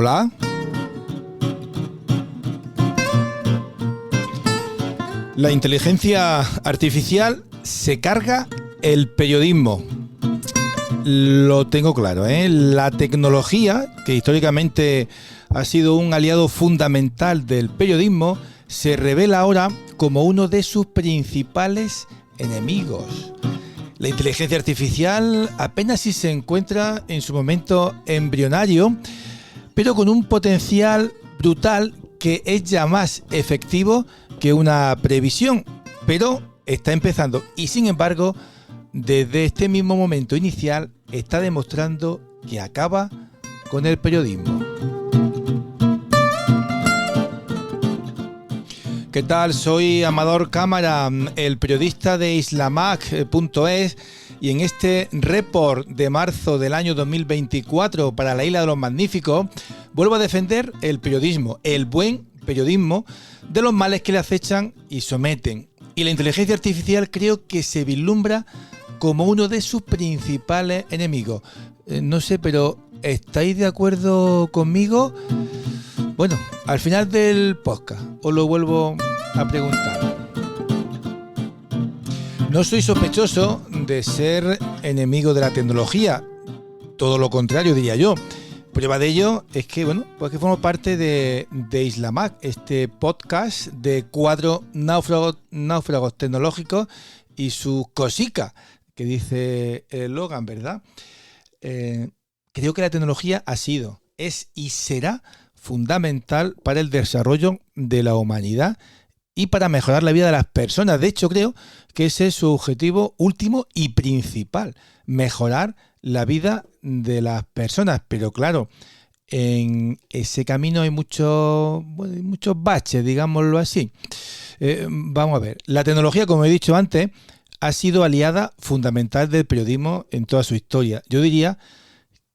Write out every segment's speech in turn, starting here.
Hola. La inteligencia artificial se carga el periodismo. Lo tengo claro, ¿eh? La tecnología, que históricamente ha sido un aliado fundamental del periodismo, se revela ahora como uno de sus principales enemigos. La inteligencia artificial apenas si se encuentra en su momento embrionario, pero con un potencial brutal que es ya más efectivo que una previsión, pero está empezando y sin embargo, desde este mismo momento inicial está demostrando que acaba con el periodismo. ¿Qué tal? Soy Amador Cámara, el periodista de islamac.es, y en este report de marzo del año 2024 para la Isla de los Magníficos vuelvo a defender el periodismo, el buen periodismo, de los males que le acechan y someten. Y la inteligencia artificial creo que se vislumbra como uno de sus principales enemigos. No sé, pero ¿estáis de acuerdo conmigo? Bueno, al final del podcast os lo vuelvo a preguntar. No soy sospechoso de ser enemigo de la tecnología, todo lo contrario diría yo. Prueba de ello es que, pues que formo parte de Islamac, este podcast de 4 náufragos tecnológicos y su cosica, que dice Logan, ¿verdad? Creo que la tecnología ha sido, es y será fundamental para el desarrollo de la humanidad y para mejorar la vida de las personas. De hecho, creo que ese es su objetivo último y principal, mejorar la vida de las personas. Pero claro, en ese camino hay muchos baches, digámoslo así. Vamos a ver, la tecnología, como he dicho antes, ha sido aliada fundamental del periodismo en toda su historia. Yo diría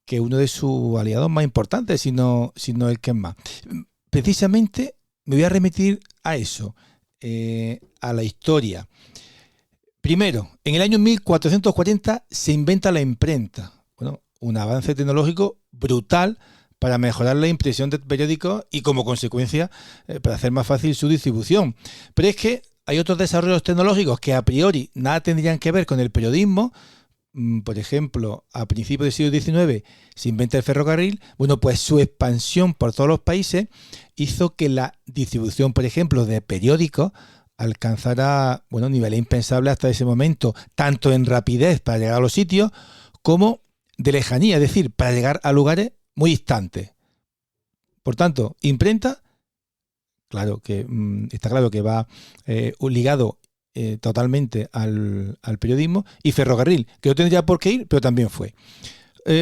que uno de sus aliados más importantes, si no el que es más. Precisamente me voy a remitir a eso, a la historia. Primero, en el año 1440 se inventa la imprenta. Bueno, un avance tecnológico brutal para mejorar la impresión de periódicos y como consecuencia para hacer más fácil su distribución. Pero es que hay otros desarrollos tecnológicos que a priori nada tendrían que ver con el periodismo. Por ejemplo, a principios del siglo XIX se inventa el ferrocarril. Bueno, pues su expansión por todos los países hizo que la distribución, por ejemplo, de periódicos alcanzara niveles impensables hasta ese momento, tanto en rapidez para llegar a los sitios como de lejanía, es decir, para llegar a lugares muy distantes. Por tanto, imprenta, claro que está claro que va ligado totalmente al periodismo, y ferrocarril, que no tendría por qué ir, pero también fue.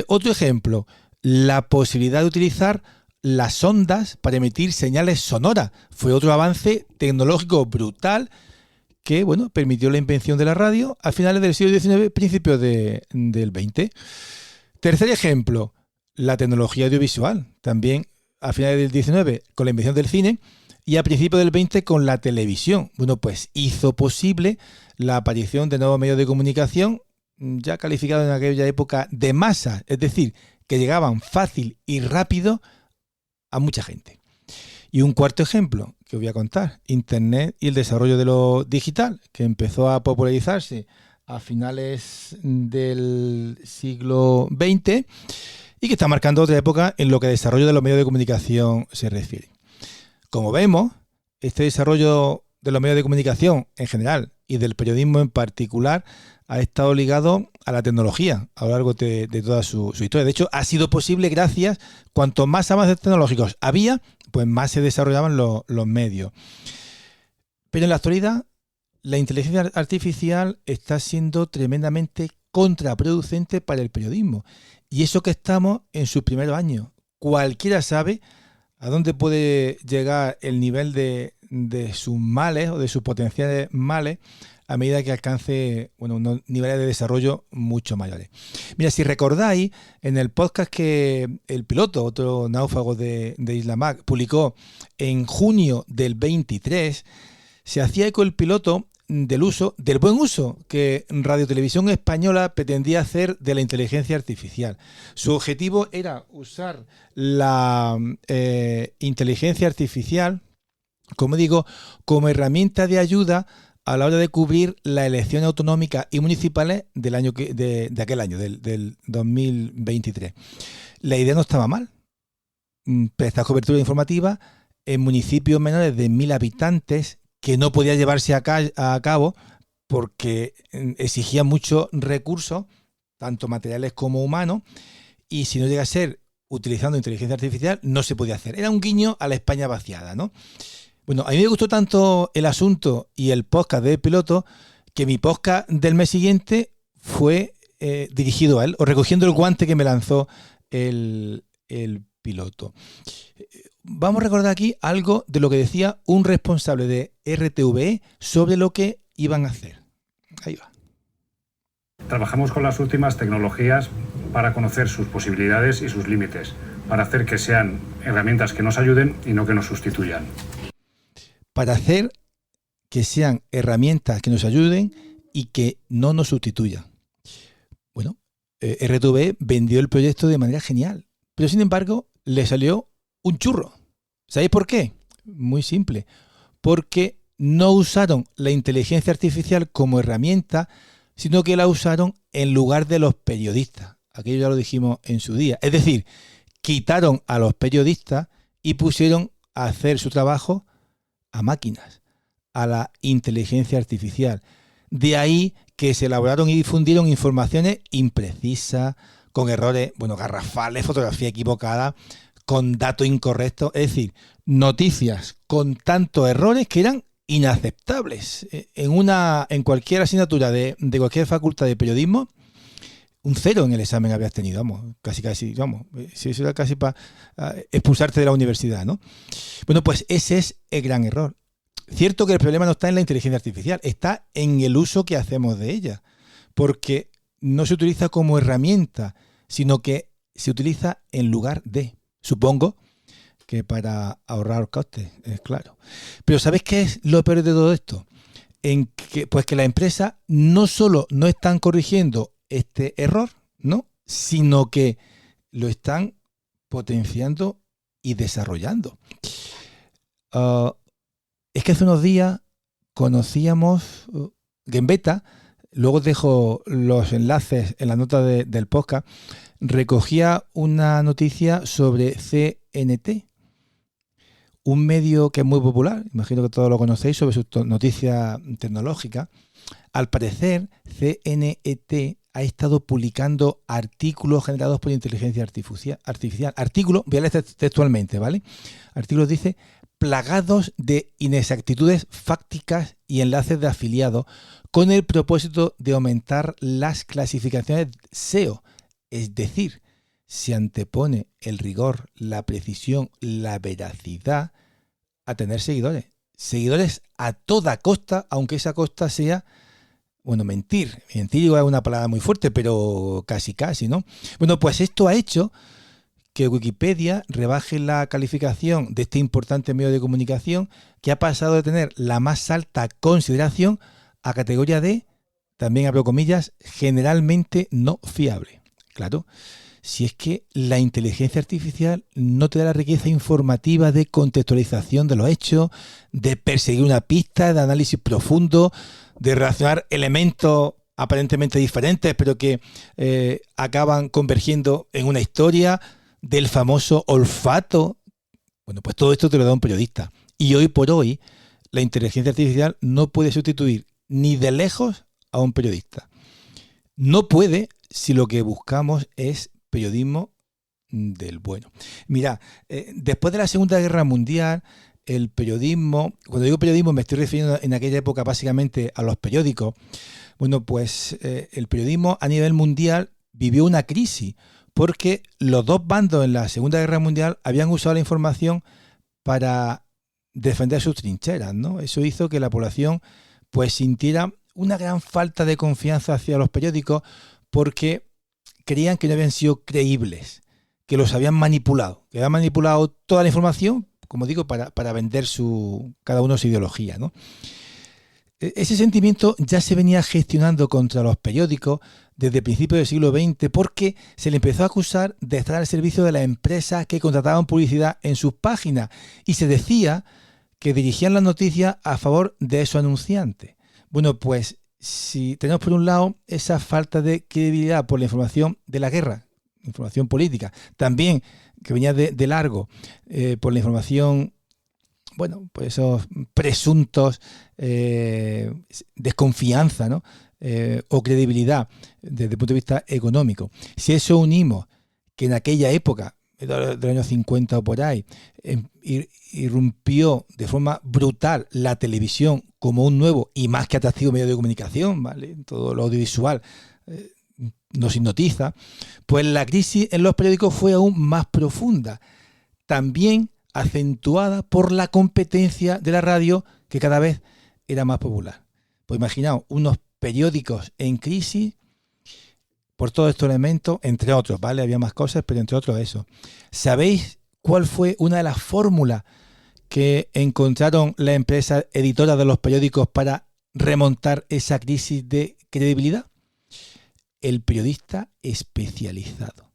Otro ejemplo, la posibilidad de utilizar las ondas para emitir señales sonoras. Fue otro avance tecnológico brutal que permitió la invención de la radio a finales del siglo XIX, principios del XX. Tercer ejemplo, la tecnología audiovisual, también a finales del XIX con la invención del cine, y a principios del 20 con la televisión. Pues hizo posible la aparición de nuevos medios de comunicación, ya calificados en aquella época de masa, es decir, que llegaban fácil y rápido a mucha gente. Y un cuarto ejemplo que os voy a contar, Internet y el desarrollo de lo digital, que empezó a popularizarse a finales del siglo XX y que está marcando otra época en lo que al desarrollo de los medios de comunicación se refiere. Como vemos, este desarrollo de los medios de comunicación en general y del periodismo en particular ha estado ligado a la tecnología a lo largo de toda su historia. De hecho, ha sido posible gracias, cuanto más avances tecnológicos había, pues más se desarrollaban los medios. Pero en la actualidad, la inteligencia artificial está siendo tremendamente contraproducente para el periodismo. Y eso que estamos en sus primeros años. Cualquiera sabe a dónde puede llegar el nivel de sus males o de sus potenciales males a medida que alcance unos niveles de desarrollo mucho mayores. Mira, si recordáis, en el podcast que el piloto, otro náufrago de Islamac, publicó en junio del 23, se hacía eco el piloto del buen uso que Radio Televisión Española pretendía hacer de la inteligencia artificial. Su objetivo era usar la inteligencia artificial, como digo, como herramienta de ayuda a la hora de cubrir las elecciones autonómicas y municipales del año de aquel año, del 2023. La idea no estaba mal. Prestar cobertura informativa en municipios menores de 1.000 habitantes que no podía llevarse a cabo porque exigía muchos recursos, tanto materiales como humanos, y si no llega a ser utilizando inteligencia artificial, no se podía hacer. Era un guiño a la España vaciada, ¿no? Bueno, a mí me gustó tanto el asunto y el podcast de Piloto que mi podcast del mes siguiente fue dirigido a él, o recogiendo el guante que me lanzó el piloto. Vamos a recordar aquí algo de lo que decía un responsable de RTVE sobre lo que iban a hacer. Ahí va. Trabajamos con las últimas tecnologías para conocer sus posibilidades y sus límites, para hacer que sean herramientas que nos ayuden y no que nos sustituyan. Para hacer que sean herramientas que nos ayuden y que no nos sustituyan. Bueno, RTVE vendió el proyecto de manera genial, pero sin embargo le salió un churro. ¿Sabéis por qué? Muy simple. Porque no usaron la inteligencia artificial como herramienta, sino que la usaron en lugar de los periodistas. Aquello ya lo dijimos en su día. Es decir, quitaron a los periodistas y pusieron a hacer su trabajo a máquinas, a la inteligencia artificial. De ahí que se elaboraron y difundieron informaciones imprecisas, con errores, garrafales, fotografía equivocada, con datos incorrectos, es decir, noticias con tantos errores que eran inaceptables. En cualquier asignatura de cualquier facultad de periodismo, un 0 en el examen habías tenido, casi, si eso era casi para expulsarte de la universidad, ¿no? Bueno, pues ese es el gran error. Cierto que el problema no está en la inteligencia artificial, está en el uso que hacemos de ella, porque no se utiliza como herramienta, sino que se utiliza en lugar de. Supongo que para ahorrar costes, es claro. Pero ¿sabéis qué es lo peor de todo esto? Pues que las empresas no solo no están corrigiendo este error, ¿no? Sino que lo están potenciando y desarrollando. Es que hace unos días conocíamos Gembeta, luego dejo los enlaces en la nota del podcast, recogía una noticia sobre CNT, un medio que es muy popular, imagino que todos lo conocéis, sobre sus noticias tecnológicas. Al parecer, CNT ha estado publicando artículos generados por inteligencia artificial. Artículos, voy a leer textualmente, ¿vale? Artículos dice, plagados de inexactitudes fácticas y enlaces de afiliados con el propósito de aumentar las clasificaciones SEO. Es decir, se antepone el rigor, la precisión, la veracidad a tener seguidores. Seguidores a toda costa, aunque esa costa sea, mentir. Mentir es una palabra muy fuerte, pero casi, ¿no? Bueno, pues esto ha hecho que Wikipedia rebaje la calificación de este importante medio de comunicación, que ha pasado de tener la más alta consideración a categoría de, también abro comillas, generalmente no fiable. Claro, si es que la inteligencia artificial no te da la riqueza informativa de contextualización de los hechos, de perseguir una pista, de análisis profundo, de relacionar elementos aparentemente diferentes, pero que acaban convergiendo en una historia, del famoso olfato. Bueno, pues todo esto te lo da un periodista. Y hoy por hoy, la inteligencia artificial no puede sustituir ni de lejos a un periodista. No puede si lo que buscamos es periodismo del bueno. Mira, después de la Segunda Guerra Mundial, el periodismo, cuando digo periodismo me estoy refiriendo en aquella época básicamente a los periódicos. Bueno, pues el periodismo a nivel mundial vivió una crisis porque los dos bandos en la Segunda Guerra Mundial habían usado la información para defender sus trincheras, ¿no? Eso hizo que la población pues sintiera una gran falta de confianza hacia los periódicos porque creían que no habían sido creíbles, que los habían manipulado, que habían manipulado toda la información, como digo, para vender cada uno su ideología, ¿no? Ese sentimiento ya se venía gestionando contra los periódicos desde principios del siglo XX porque se le empezó a acusar de estar al servicio de las empresas que contrataban publicidad en sus páginas y se decía que dirigían las noticias a favor de esos anunciantes. Bueno, pues si tenemos por un lado esa falta de credibilidad por la información de la guerra, información política, también que venía de largo por la información, bueno, pues esos presuntos desconfianza, ¿no? O credibilidad desde el punto de vista económico. Si eso unimos que en aquella época, de los años 50 o por ahí, irrumpió de forma brutal la televisión como un nuevo y más que atractivo medio de comunicación, ¿vale? Todo lo audiovisual nos hipnotiza, pues la crisis en los periódicos fue aún más profunda, también acentuada por la competencia de la radio, que cada vez era más popular. Pues imaginaos, unos periódicos en crisis por todos estos elementos, entre otros, ¿vale? Había más cosas, pero entre otros eso. ¿Sabéis cuál fue una de las fórmulas que encontraron las empresas editoras de los periódicos para remontar esa crisis de credibilidad? El periodista especializado.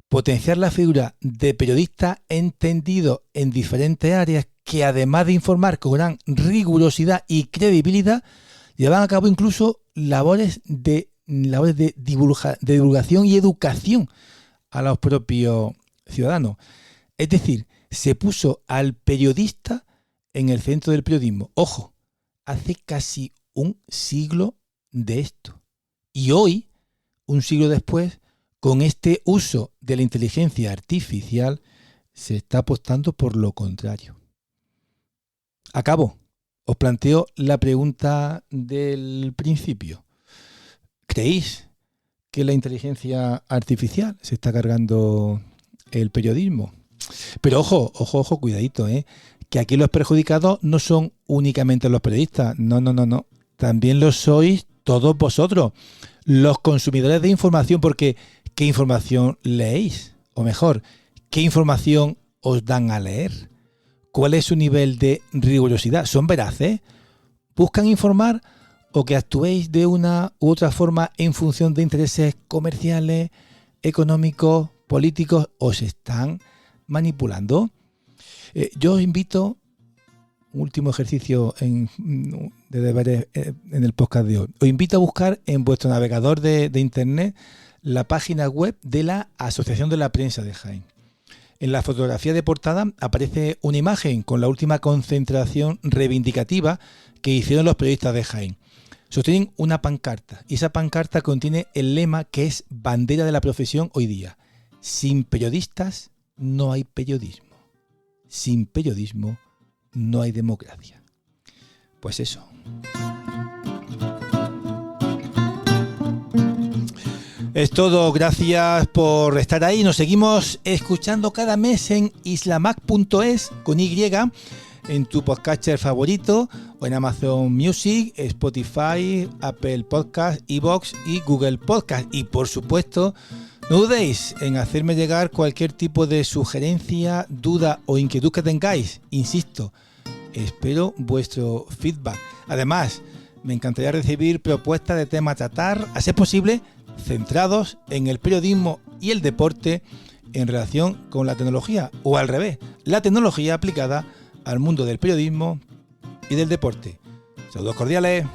Potenciar la figura de periodista entendido en diferentes áreas que, además de informar con gran rigurosidad y credibilidad, llevan a cabo incluso labores de divulgación y educación a los propios ciudadanos. Es decir, se puso al periodista en el centro del periodismo. Ojo, hace casi un siglo de esto. Y hoy, un siglo después, con este uso de la inteligencia artificial, se está apostando por lo contrario. Acabo. Os planteo la pregunta del principio. ¿Creéis que la inteligencia artificial se está cargando el periodismo? Pero ojo, cuidadito, que aquí los perjudicados no son únicamente los periodistas. No. También lo sois todos vosotros, los consumidores de información, porque ¿qué información leéis? O mejor, ¿qué información os dan a leer? ¿Cuál es su nivel de rigurosidad? ¿Son veraces? ¿Buscan informar o que actuéis de una u otra forma en función de intereses comerciales, económicos, políticos? ¿Os están manipulando? Yo os invito, un último ejercicio de deberes en el podcast de hoy, os invito a buscar en vuestro navegador de internet la página web de la Asociación de la Prensa de Jaén. En la fotografía de portada aparece una imagen con la última concentración reivindicativa que hicieron los periodistas de Jaén. Sostienen una pancarta y esa pancarta contiene el lema que es bandera de la profesión hoy día. Sin periodistas no hay periodismo. Sin periodismo no hay democracia. Pues eso. Es todo, gracias por estar ahí. Nos seguimos escuchando cada mes en islamac.es con Y, en tu podcatcher favorito o en Amazon Music, Spotify, Apple Podcast, iVoox y Google Podcast. Y por supuesto, no dudéis en hacerme llegar cualquier tipo de sugerencia, duda o inquietud que tengáis. Insisto, espero vuestro feedback. Además, me encantaría recibir propuestas de temas a tratar, a ser posible, centrados en el periodismo y el deporte en relación con la tecnología, o al revés, la tecnología aplicada al mundo del periodismo y del deporte. Saludos cordiales.